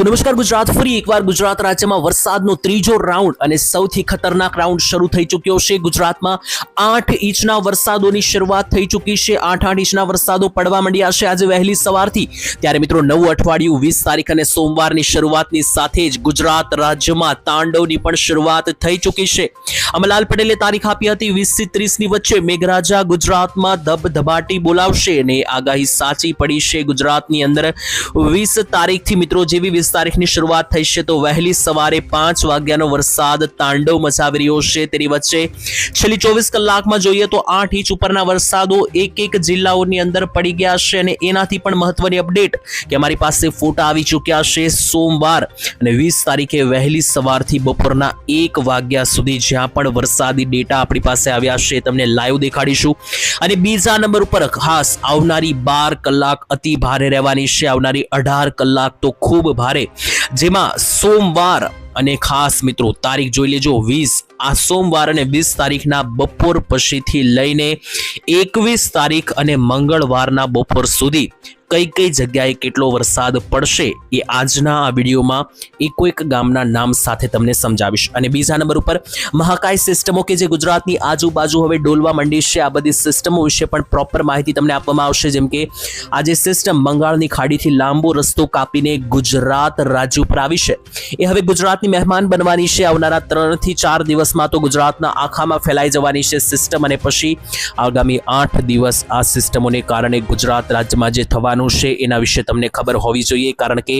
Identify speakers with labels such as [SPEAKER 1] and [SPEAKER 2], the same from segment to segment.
[SPEAKER 1] તો નમસ્કાર ગુજરાત, ફરી એકવાર ગુજરાત રાજ્યમાં વરસાદનો ત્રીજો રાઉન્ડ અને સૌથી ખતરનાક રાઉન્ડ શરૂ થઈ ચૂક્યો છે। ગુજરાતમાં 8 ઇંચના વરસાદોની શરૂઆત થઈ ચૂકી છે। 8 ઇંચના વરસાદો પડવા માંડ્યા છે આજે વહેલી સવારથી। ત્યારે મિત્રો નવું અઠવાડિયું 20 તારીખ અને સોમવારની શરૂઆતની સાથે જ ગુજરાત રાજ્યમાં તાંડવની પણ શરૂઆત થઈ ચૂકી છે। અમલાલ પટેલે તારીખ આપી હતી 20 થી 30 ની વચ્ચે મેઘરાજા ગુજરાતમાં ધબધબાટી બોલાવશે અને આગાહી સાચી પડી છે। ગુજરાતની અંદર 20 તારીખથી મિત્રો જેવી 20 તારીખની શરૂઆત થઈ છે તો વહેલી સવારે 5 વાગ્યાનો વરસાદ તાંડવ મચાવી રહ્યો છે। તેની વચ્ચે છેલ્લી 24 કલાકમાં જોઈએ તો 8 ઇંચ ઉપરના વરસાદો એક જિલ્લાઓની અંદર પડી ગયા છે અને એનાથી પણ મહત્વની અપડેટ કે અમારી પાસે ફોટા આવી ચૂક્યા છે સોમવાર અને 20 તારીખે વહેલી સવારથી બપોરના 1 વાગ્યા સુધી જ્યાં પણ વરસાદી ડેટા આપણી પાસે આવ્યા છે તમને લાઈવ દેખાડીશું। અને બીજા નંબર ઉપર ખાસ આવનારી 12 કલાક અતિ ભારે રહેવાની છે, આવનારી 18 કલાક તો ખૂબ ભારે, જેમાં સોમવાર અને ખાસ મિત્રો તારીખ જોઈ લેજો 20 આ સોમવાર અને 20 તારીખના બપોર પછીથી લઈને 21 તારીખ અને મંગળવારના બપોર સુધી કઈ જગ્યાએ કેટલો વરસાદ પડશે એ આજના આ વિડીયોમાં એક ગામના નામ સાથે તમને સમજાવીશ। અને બીજા નંબર ઉપર મહાકાય સિસ્ટમો કે જે ગુજરાતની આજુબાજુ હવે ડોલવા માંડી છે, આ બધી સિસ્ટમો વિશે પણ પ્રોપર માહિતી તમને આપવામાં આવશે। જેમ કે આ જે સિસ્ટમ બંગાળની ખાડીથી લાંબો રસ્તો કાપીને ગુજરાત રાજ્ય ઉપર આવી છે એ હવે ગુજરાતની મહેમાન બનવાની છે। આવનારા 3 થી 4 દિવસમાં તો ગુજરાતના આખામાં ફેલાઈ જવાની છે સિસ્ટમ અને પછી આગામી 8 દિવસ આ સિસ્ટમોને કારણે ગુજરાત રાજ્યમાં જે થવાનું છે એના વિશે તમને ખબર હોવી જોઈએ, કારણ કે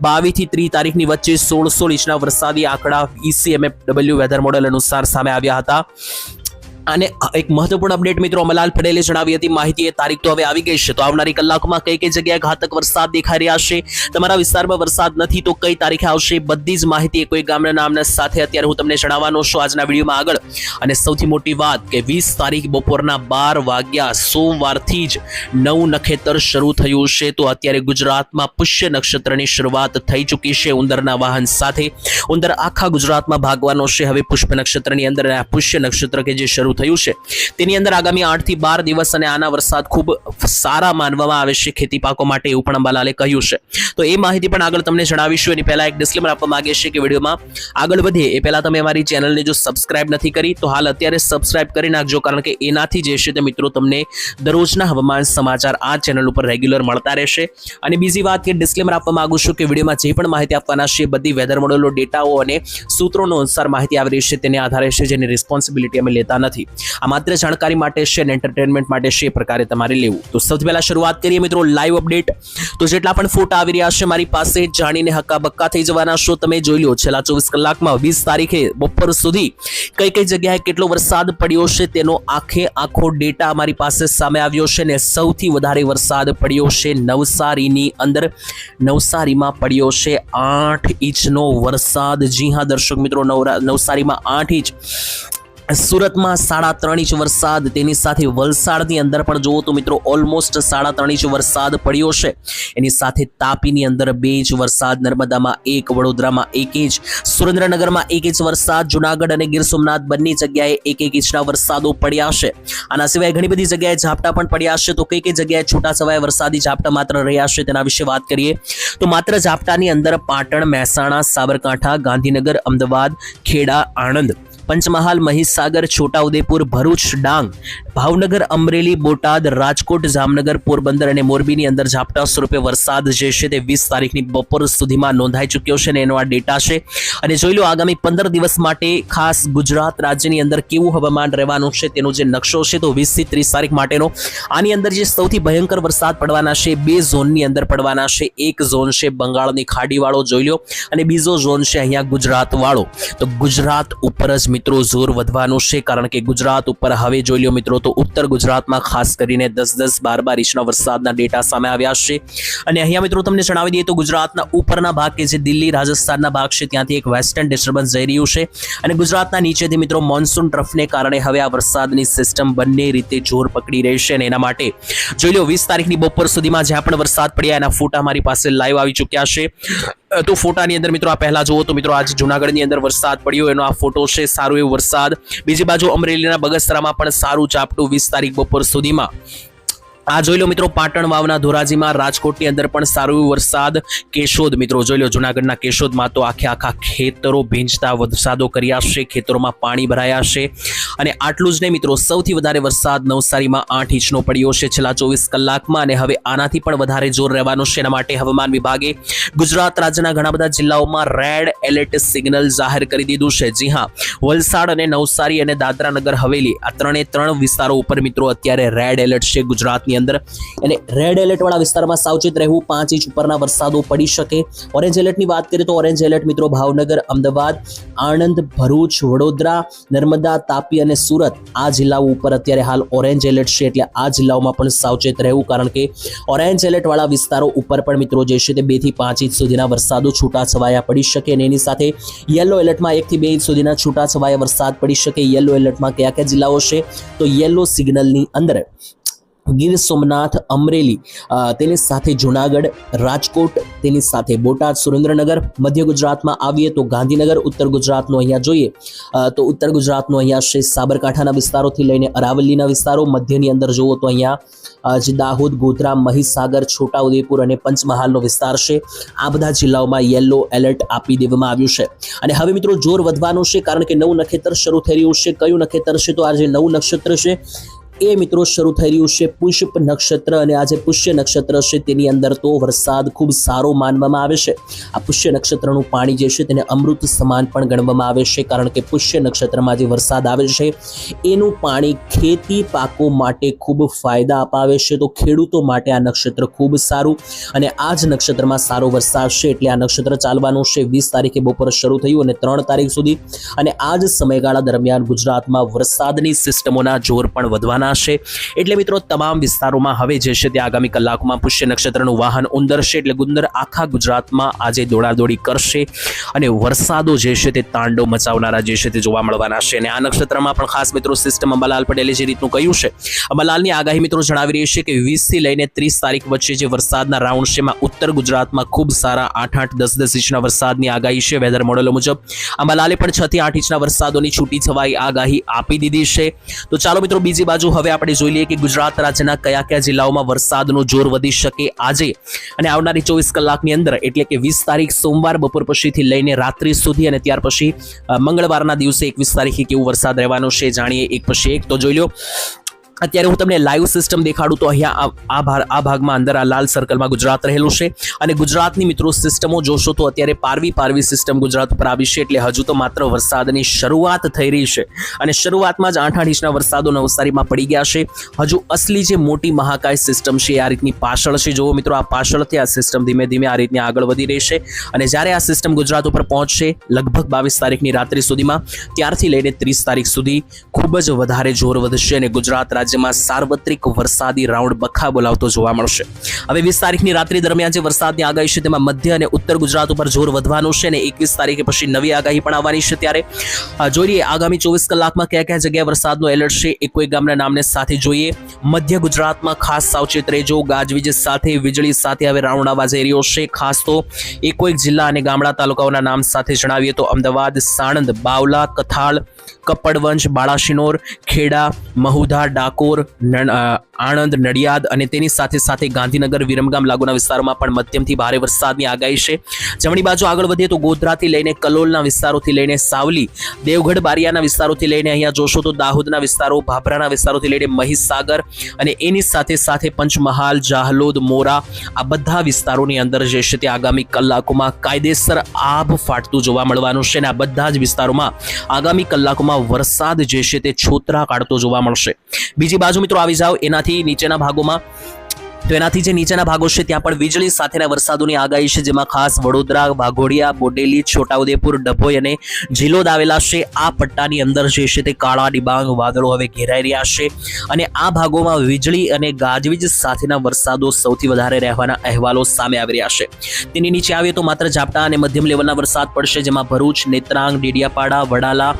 [SPEAKER 1] 22 થી 30 તારીખની વચ્ચે 16 ઇંચના વરસાદી આંકડા ECMFW વેધર મોડેલ અનુસાર સામે આવ્યા હતા। અને એક મહત્વપૂર્ણ અપડેટ મિત્રો અમલાલ પટેલે જણાવી હતી માહિતી એ તારીખ તો હવે આવી ગઈ છે, તો આવનારી કલાકોમાં કઈ જગ્યાએ ઘાતક વરસાદ દેખાઈ રહ્યા છે, તમારા વિસ્તારમાં વરસાદ નથી તો કઈ તારીખે આવશે, બધી જ માહિતી કોઈ ગામના નામના સાથે અત્યારે હું તમને જણાવવાનો છું આજના વિડીયોમાં આગળ। અને સૌથી મોટી વાત કે 20 તારીખ બપોરના 12 વાગ્યા સોમવારથી જ નવું નક્ષત્ર શરૂ થયું છે, તો અત્યારે ગુજરાતમાં પુષ્ય નક્ષત્રની શરૂઆત થઈ ચૂકી છે ઉંદરના વાહન સાથે। ઉંદર આખા ગુજરાતમાં ભાગવાનો છે હવે પુષ્ય નક્ષત્રની અંદર, અને આ પુષ્ય નક્ષત્ર કે જે શરૂ થયું છે તેની અંદર આગામી 8 થી 12 દિવસ અને આના વરસાદ ખૂબ સારા માનવામાં આવે છે ખેતી પાકો માટે, એવું પણ અંબાલાલે કહ્યું છે। તો એ માહિતી પણ આગળ તમને જણાવીશું। એની પહેલા એક ડિસ્ક્લેમર આપવા માંગીએ છીએ કે વિડીયોમાં આગળ વધીએ એ પહેલા તમે અમારી ચેનલને જો સબસ્ક્રાઇબ નથી કરી તો હાલ અત્યારે સબસ્ક્રાઇબ કરી નાખજો, કારણ કે એનાથી જે છે તે મિત્રો તમને દરરોજના હવામાન સમાચાર આ ચેનલ ઉપર રેગ્યુલર મળતા રહેશે। અને બીજી વાત કે ડિસ્ક્લેમર આપવા માંગુ છું કે વિડીયોમાં જે પણ માહિતી આપવાના છે બધી વેધર મોડેલો, ડેટાઓ અને સૂત્રોનો અનુસાર માહિતી આવી રહી છે તેને આધારે છે, જેની રિસ્પોન્સિબિલિટી અમે લેતા નથી। આ માત્ર જાણકારી માટે છે અને એન્ટરટેનમેન્ટ માટે છે, પ્રકારે તમારે લેવું। તો સૌથી પહેલા શરૂઆત કરીએ મિત્રો લાઈવ અપડેટ। તો જેટલા પણ ફોટા આવી રહ્યા છે મારી પાસે જાણીને હક્કાબક્કા થઈ જવાના છો। તમે જોઈ લો છેલ્લા 24 કલાકમાં 20 તારીખે બપોર સુધી કઈ જગ્યાએ કેટલો વરસાદ પડ્યો છે તેનો આખો ડેટા અમારી પાસે સામે આવ્યો છે, અને સૌથી વધારે વરસાદ પડ્યો છે નવસારીની અંદર। નવસારીમાં પડ્યો છે 8 ઇંચનો વરસાદ। જી હા દર્શક મિત્રો, નવસારીમાં 8 ઇંચ, સુરતમાં 3.5 ઇંચ વરસાદ, તેની સાથે વલસાડની અંદર પણ જુઓ તો મિત્રો ઓલમોસ્ટ 3.5 ઇંચ વરસાદ પડ્યો છે। એની સાથે તાપીની અંદર 2 ઇંચ વરસાદ, નર્મદામાં 1, વડોદરામાં 1 ઇંચ, સુરેન્દ્રનગરમાં 1 ઇંચ વરસાદ, જુનાગઢ અને ગીર સોમનાથ બંને જગ્યાએ 1 ઇંચના વરસાદો પડ્યા છે। આના સિવાય ઘણી બધી જગ્યાએ ઝાપટા પણ પડ્યા છે, તો કઈ જગ્યાએ છૂટાછવાયા વરસાદી ઝાપટા માત્ર રહ્યા છે તેના વિશે વાત કરીએ તો માત્ર ઝાપટાની અંદર પાટણ, મહેસાણા, સાબરકાંઠા, ગાંધીનગર, અમદાવાદ, ખેડા, આણંદ, પંચમહાલ, મહીસાગર, છોટાઉદેપુર, ભરૂચ, ડાંગ, ભાવનગર, અમરેલી, બોટાદ, રાજકોટ, જામનગર, પોરબંદર અને મોરબીની અંદર ઝાપટા સ્વરૂપે વરસાદ જે છે તે 20 તારીખની બપોર સુધીમાં નોંધાઈ ચૂક્યો છે અને એનો આ ડેટા છે। અને જોઈ લો આગામી 15 દિવસ માટે ખાસ ગુજરાત રાજ્યની અંદર કેવું હવામાન રહેવાનું છે તેનો જે નકશો છે તો 20 થી 30 તારીખ માટેનો આની અંદર જે સૌથી ભયંકર વરસાદ પડવાના છે 2 ઝોનની અંદર પડવાના છે। એક ઝોન છે બંગાળની ખાડી વાળો જોઈ લો, અને બીજો ઝોન છે અહીંયા ગુજરાત વાળો। તો ગુજરાત ઉપર જ મિત્રો જોર વધવાનું છે, કારણ કે ગુજરાત ઉપર હવે જોઈ લો મિત્રો તો ઉત્તર ગુજરાતમાં ખાસ કરીને 10, 12 ઇંચના વરસાદના ડેટા સામે આવ્યા છે। અને અહીંયા મિત્રો તમને જણાવી દઈએ તો ગુજરાતના ઉપરના ભાગ કે જે દિલ્હી, રાજસ્થાનના ભાગ છે ત્યાંથી એક વેસ્ટર્ન ડિસ્ટર્બન્સ જઈ રહ્યું છે, અને ગુજરાતના નીચેથી મિત્રો મોન્સૂન ટ્રફને કારણે હવે આ વરસાદની સિસ્ટમ બંને રીતે જોર પકડી રહી છે। અને એના માટે જોઈ લો 20 તારીખની બપોર સુધીમાં જ્યાં પણ વરસાદ પડ્યા એના ફોટા મારી પાસે લાઈવ આવી ચૂક્યા છે। તો ફોટાની અંદર મિત્રો આ પહેલા જુઓ તો મિત્રો આજે જુનાગઢની અંદર વરસાદ પડ્યો એનો આ ફોટો છે, સારો એવો વરસાદ। બીજી બાજુ અમરેલીના બગસરામાં પણ સારું ઝાપટું 20 તારીખ બપોર સુધીમાં આ જોઈ લો મિત્રો, પાટણ વાવના ધોરાજીમાં, રાજકોટની અંદર પણ સારો એવો વરસાદ. કેશોદ મિત્રો જોઈ લો, જુનાગઢના કેશોદમાં તો આખા ખેતરો ભીંજતા વરસાદો કર્યા છે, ખેતરોમાં પાણી ભરાયા છે. અને આટલું જ નહીં મિત્રો, સૌથી વધારે વરસાદ નવસારીમાં 8 ઇંચનો પડ્યો છે છેલ્લા 24 કલાકમાં, અને હવે આનાથી પણ વધારે જોર રહેવાનું છે. એના માટે હવામાન વિભાગે ગુજરાત રાજ્યના ઘણા બધા જિલ્લાઓમાં રેડ એલર્ટ સિગ્નલ જાહેર કરી દીધું છે. જી હા, વલસાડ અને નવસારી અને દાદરા નગર હવેલી આ ત્રણ વિસ્તારો ઉપર મિત્રો અત્યારે રેડ એલર્ટ છે ગુજરાતની અંદર. અને રેડ એલર્ટ વાળા વિસ્તારમાં સાવચેત રહેવું, 5 ઇંચ ઉપરના વરસાદો પડી શકે. ઓરેન્જ એલર્ટની વાત કરીએ તો ઓરેન્જ એલર્ટ મિત્રો ભાવનગર, અમદાવાદ, આણંદ, ભરૂચ, વડોદરા, નર્મદા, તાપી અને સુરત આ જિલ્લાઓ ઉપર અત્યારે હાલ ઓરેન્જ એલર્ટ છે. એટલે આ જિલ્લાઓમાં પણ સાવચેત રહેવું, કારણ કે ઓરેન્જ એલર્ટ વાળા વિસ્તારો ઉપર પણ મિત્રો જે છે તે 2 થી 5 ઇંચ સુધીના વરસાદો છૂટાછવાયા પડી શકે. અને એની સાથે યલો એલર્ટમાં 1 થી 2 ઇંચ સુધીના છૂટાછવાયા વરસાદ પડી શકે. યલો એલર્ટમાં કયા જિલ્લાઓ છે તો યલો સિગ્નલની અંદર ગીર સોમનાથ, અમરેલી, તેની સાથે જુનાગઢ, રાજકોટ, તેની સાથે બોટાદ, સુરેન્દ્રનગર. મધ્ય ગુજરાતમાં આવીએ તો ગાંધીનગર. ઉત્તર ગુજરાતનો અહીંયા જોઈએ તો ઉત્તર ગુજરાતનો અહીંયા છે સાબરકાંઠાના વિસ્તારોથી લઈને અરાવલીના વિસ્તારો. મધ્યની અંદર જુઓ તો અહીંયા જે દાહોદ, ગોધરા, મહીસાગર, છોટાઉદેપુર અને પંચમહાલનો વિસ્તાર છે. આ બધા જિલ્લાઓમાં યેલો એલર્ટ આપી દેવામાં આવ્યું છે. અને હવે મિત્રો જોર વધવાનું છે, કારણ કે નવું નક્ષત્ર શરૂ થઈ રહ્યું છે. કયું નક્ષત્ર છે તો આ જે નવું નક્ષત્ર છે એ મિત્રો શરૂ થઈ રહ્યું છે પુષ્પ નક્ષત્ર. અને આ જે પુષ્ય નક્ષત્ર છે તેની અંદર તો વરસાદ ખૂબ સારો માનવામાં આવે છે. આ પુષ્ય નક્ષત્રનું પાણી જે છે તેને અમૃત સમાન પણ ગણવામાં આવે છે, કારણ કે પુષ્ય નક્ષત્રમાં જે વરસાદ આવે છે એનું પાણી ખેતી પાકો માટે ખૂબ ફાયદા અપાવે છે. તો ખેડૂતો માટે આ નક્ષત્ર ખૂબ સારું. અને આ જ નક્ષત્રમાં સારો વરસાદ છે, એટલે આ નક્ષત્ર ચાલવાનું છે 20 તારીખે બપોર શરૂ થયું અને 3 તારીખ સુધી. અને આ જ સમયગાળા દરમિયાન ગુજરાતમાં વરસાદની સિસ્ટમોના જોર પણ વધવાના છે. એટલે મિત્રો તમામ વિસ્તારોમાં હવે જે છે તે આગામી કલાકોમાં પુષ્ય નક્ષત્રનું વાહન ઉંદરશે. એટલે ગુંદર આખા ગુજરાતમાં આજે દોડાદોડી કરશે અને વરસાદો જે છે તે તાંડવ મચાવનારા જે છે તે જોવા મળવાના છે. અને આ નક્ષત્રમાં પણ ખાસ મિત્રો સિસ્ટમ અંબાલાલ પટેલે જે રીતનું કહ્યું છે, અંબાલાલની આગાહી મિત્રો જણાવી રહી છે કે 20 થી લઈને 30 તારીખ વચ્ચે જે વરસાદના રાઉન્ડ છે એમાં ઉત્તર ગુજરાતમાં ખૂબ સારા 8-8, 10-10 ઇંચના વરસાદની આગાહી છે. વેધર મોડેલો મુજબ અંબાલાલે પણ 6 થી 8 ઇંચના વરસાદોની છૂટી છવાઈ આગાહી આપી દીધી છે. તો ચાલો મિત્રો બીજી બાજુ હવે આપણે જોઈ લઈએ કે ગુજરાત રાજ્યના કયા જિલ્લાઓમાં વરસાદનું જોર વધી શકે આજે અને આવનારી 24 કલાકની અંદર. એટલે કે 20 તારીખ સોમવાર બપોર પછીથી લઈને રાત્રિ સુધી, અને ત્યાર પછી મંગળવારના દિવસે 21 તારીખે કેવો વરસાદ રહેવાનો છે જાણીએ એક પછી એક. તો જોઈ લો, અત્યારે હું તમને લાઈવ સિસ્ટમ દેખાડું તો અહીંયા આ ભાગમાં અંદર આ લાલ સર્કલમાં ગુજરાત રહેલું છે. અને ગુજરાતની મિત્રો સિસ્ટમો જોશો તો અત્યારે પારવી સિસ્ટમ ગુજરાત ઉપર આવી છે. એટલે હજુ તો માત્ર વરસાદની શરૂઆત થઈ રહી છે, અને શરૂઆતમાં જ 8-8 ઇંચના વરસાદો નવસારીમાં પડી ગયા છે. હજુ અસલી જે મોટી મહાકાય સિસ્ટમ છે આ રીતની પાછળ છે. જુઓ મિત્રો, આ પાછળથી આ સિસ્ટમ ધીમે ધીમે આ રીતની આગળ વધી રહી છે. અને જ્યારે આ સિસ્ટમ ગુજરાત ઉપર પહોંચશે લગભગ 22 તારીખની રાત્રિ સુધીમાં, ત્યારથી લઈને 30 તારીખ સુધી ખૂબ જ વધારે જોર વધશે અને ગુજરાત રાજ્યમાં સાર્વત્રિક વરસાદી રાઉન્ડ બખા બોલાવતો જોવા મળશે. હવે 20 તારીખની રાત્રિ દરમિયાન જે વરસાદની આગાહી છે તેમાં મધ્ય અને ઉત્તર ગુજરાત ઉપર જોર વધવાનું છે, અને 21 તારીખે પછી નવી આગાહી પણ આવવાની છે. ત્યારે જોઈએ આગામી 24 કલાકમાં કયા જગ્યાએ વરસાદનો એલર્ટ છે એ કોઈ ગામના નામને સાથે જોઈએ. મધ્ય ગુજરાતમાં ખાસ સાવચેત રહેજો. ગાજવીજ સાથે, વીજળી સાથે હવે રાઉન્ડ આવવા જઈ રહ્યો છે. ખાસ તો એક જિલ્લા અને ગામડા તાલુકાઓના નામ સાથે જણાવીએ તો અમદાવાદ, સાણંદ, બાવલા, કથાળ, કપડવંજ, બાળાશિનોર, ખેડા, મહુધા, ડાકોર, આણંદ, નડિયાદ અને તેની સાથે ગાંધીનગર, વિરમગામ લાગુના વિસ્તારોમાં પણ મધ્યમથી ભારે વરસાદની આગાહી છે. જમણી બાજુ આગળ વધીએ તો ગોધરાથી લઈને કલોલના વિસ્તારોથી લઈને સાવલી, દેવગઢ, બારિયાના વિસ્તારોથી લઈને અહીંયા જોશો તો દાહોદના વિસ્તારો, ભાભરાના વિસ્તારોથી લઈને મહીસાગર અને એની સાથે પંચમહાલ, જાહલોદ, મોરા આ બધા વિસ્તારોની અંદર જે છે તે આગામી કલાકોમાં કાયદેસર આભ ફાટતું જોવા મળવાનું છે. અને આ બધા જ વિસ્તારોમાં આગામી કલાકોમાં વરસાદ જે છે તે છોતરા કાઢતો જોવા મળશે. બીજી બાજુ મિત્રો આવી જાઓ એનાથી નીચેના ભાગોમાં, તો એનાથી જે નીચેના ભાગો છે ત્યાં પણ વીજળી સાથેના વરસાદોની આગાહી છે, જેમાં ખાસ વડોદરા, વાઘોડિયા, બોડેલી, છોટાઉદેપુર, ડભોઈ અને ઝીલોદ આવેલા છે. આ પટ્ટાની અંદર જે છે તે કાળા ડિબાંગ વાદળો હવે ઘેરાઈ રહ્યા છે, અને આ ભાગોમાં વીજળી અને ગાજવીજ સાથેના વરસાદો સૌથી વધારે રહેવાના અહેવાલો સામે આવી રહ્યા છે. તેની નીચે આવીએ તો માત્ર ઝાપટા અને મધ્યમ લેવલના વરસાદ પડશે, જેમાં ભરૂચ, નેત્રાંગ, ડેડિયાપાડા, વડાલા,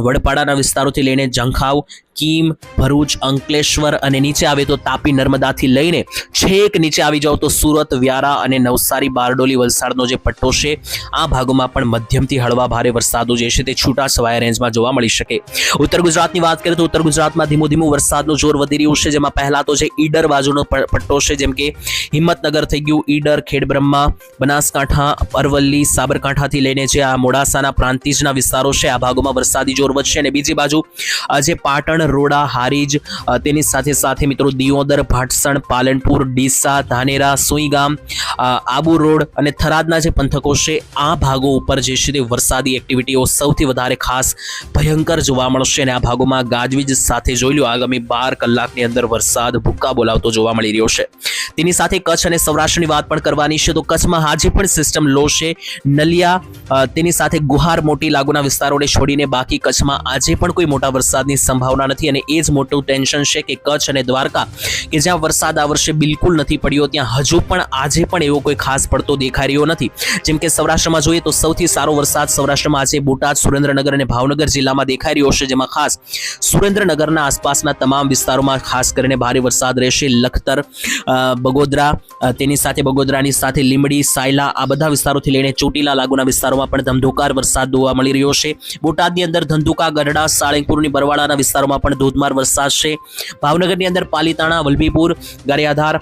[SPEAKER 1] વડપાડાના વિસ્તારોથી લઈને ઝંખાવ, કીમ, ભરૂચ, અંકલેશ્વર અને નીચે આવે તો તાપી, નર્મદાથી લઈને છેક નીચે આવી જાવ તો સુરત, વ્યારા અને નવસારી, બારડોલી, વલસાડનો જે પટ્ટો છે આ ભાગોમાં પણ મધ્યમથી હળવા ભારે વરસાદો જે છે તે છૂટાછવાયા રેન્જમાં જોવા મળી શકે. ઉત્તર ગુજરાતની વાત કરીએ તો ઉત્તર ગુજરાતમાં ધીમું ધીમું વરસાદનું જોર વધી રહ્યું છે, જેમાં પહેલા તો જે ઈડર બાજુનો પટ્ટો છે, જેમ કે હિંમતનગર થઈ ગયું, ઈડર, ખેડબ્રહ્મા, બનાસકાંઠા, અરવલ્લી, સાબરકાંઠાથી લઈને જે આ મોડાસાના પ્રાંતિજના વિસ્તારો છે આ ભાગોમાં વરસાદી જોર વધશે. અને બીજી બાજુ જે પાટણ, રોડા, હારીજ, તેની સાથે સાથે મિત્રો દિયોદર, ભાટસણ, પાલનપુર, ડીસા, ધાનેરા, સુઈગામ, આબુ રોડ અને થરાદના જે પંથકો છે આ ભાગો ઉપર જે છે તે વરસાદી એક્ટિવિટીઓ સૌથી વધારે ખાસ ભયંકર જોવા મળશે. અને આ ભાગોમાં ગાજવીજ સાથે જોઈ લો આગામી 12 કલાકની અંદર વરસાદ ભૂક્કા બોલાવતો જોવા મળી રહ્યો છે. તેની સાથે કચ્છ અને સૌરાષ્ટ્રની વાત પણ કરવાની છે. તો કચ્છમાં આજે પણ સિસ્ટમ લો છે, નલિયા તેની સાથે ગુહાર, મોટી લાગુના વિસ્તારોને છોડીને બાકી કચ્છમાં આજે પણ કોઈ મોટા વરસાદની સંભાવના નથી. અને એ જ મોટું ટેન્શન છે કે કચ્છ અને દ્વારકા કે જ્યાં વરસાદ આ વર્ષે બિલકુલ નથી પડ્યો, ત્યાં હજુ પણ આજે પણ એવો કોઈ ખાસ પડતો દેખાઈ રહ્યો નથી. જેમ કે સૌરાષ્ટ્રમાં જોઈએ તો સૌથી સારો વરસાદ સૌરાષ્ટ્રમાં આજે બોટાદ, સુરેન્દ્રનગર અને ભાવનગર જિલ્લામાં દેખાઈ રહ્યો છે, જેમાં ખાસ સુરેન્દ્રનગરના આસપાસના તમામ વિસ્તારોમાં ખાસ કરીને ભારે વરસાદ રહેશે. લખતર, બગોદરા, તેની સાથે બગોદરાની સાથે લીંબડી, સાયલા આ બધા વિસ્તારોથી લઈને ચોટીલા લાગુના વિસ્તારોમાં પણ ધમધોકાર વરસાદ જોવા મળી રહ્યો છે. બોટાદની અંદર ધંધુકા, ગઢડા, સાળંગપુરની બરવાડાના વિસ્તારોમાં પણ ધોધમાર વરસાદ છે. ભાવનગરની અંદર પાલીતાણા, વલભીપુર, ગારિયાધાર,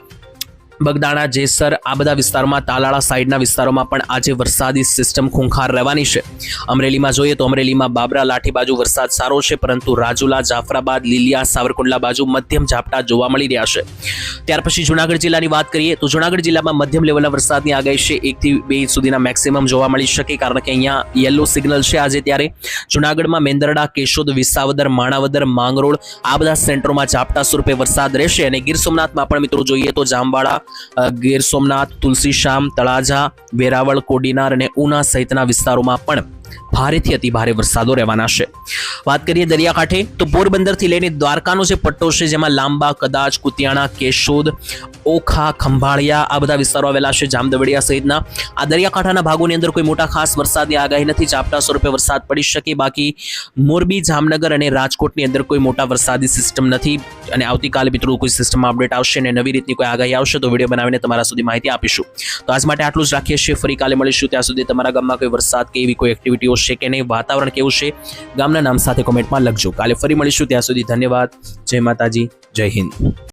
[SPEAKER 1] બગદાણા, જેસર આ બધા વિસ્તારોમાં, તાલાળા સાઈડના વિસ્તારોમાં પણ આજે વરસાદી સિસ્ટમ ખૂંખાર રહેવાની છે. અમરેલીમાં જોઈએ તો અમરેલીમાં બાબરા, લાઠી બાજુ વરસાદ સારો છે, પરંતુ રાજુલા, જાફરાબાદ, લીલિયા, સાવરકુંડલા બાજુ મધ્યમ ઝાપટા જોવા મળી રહ્યા છે. ત્યાર પછી જૂનાગઢ જિલ્લાની વાત કરીએ તો જૂનાગઢ જિલ્લામાં મધ્યમ લેવલના વરસાદની આગાહી છે, 1 થી 2 સુધીના મેક્સિમમ જોવા મળી શકે, કારણ કે અહીંયા યલો સિગ્નલ છે આજે. ત્યારે જૂનાગઢમાં મેંદરડા, કેશોદ, વિસાવદર, માણાવદર, માંગરોળ આ બધા સેન્ટરોમાં ઝાપટા સ્વરૂપે વરસાદ રહેશે. અને ગીર સોમનાથમાં પણ મિત્રો જોઈએ તો જામવાડા, ગીર સોમનાથ, તુલસીશ્યામ, તળાજા, વેરાવળ, કોડીનાર અને ઉના સહિતના વિસ્તારોમાં પણ ભારેથી અતિ ભારે વરસાદો રહેવાના છે. વાત કરીએ દરિયાકાંઠે તો પોરબંદરથી લઈને દ્વારકાનો જે પટ્ટો છે, જેમાં લાંબા, કદાચ, કુતિયાણા, કેશોદ, ઓખા, ખંભાળિયા આ બધા વિસ્તારો આવેલા છે, જામદવડિયા સહિતના આ દરિયાકાંઠાના ભાગોની અંદર કોઈ મોટા ખાસ વરસાદની આગાહી નથી, ઝાપટા સ્વરૂપે વરસાદ પડી શકે. બાકી મોરબી, જામનગર અને રાજકોટની અંદર કોઈ મોટા વરસાદી સિસ્ટમ નથી. અને આવતીકાલે મિત્રો કોઈ સિસ્ટમમાં અપડેટ આવશે અને નવી રીતની કોઈ આગાહી આવશે તો વિડીયો બનાવીને તમારા સુધી માહિતી આપીશું. તો આજ માટે આટલું જ રાખીએ છીએ, ફરી કાલે મળીશું. ત્યાં સુધી તમારા ગામમાં કોઈ વરસાદ કે એવી કોઈ એક્ટિવિટીઓ છે કે નહીં, વાતાવરણ કેવું છે, ગામના નામ સાથે કોમેન્ટમાં લખજો. કાલે ફરી મળીશું, ત્યાં સુધી ધન્યવાદ. જય માતાજી, જય હિન્દ.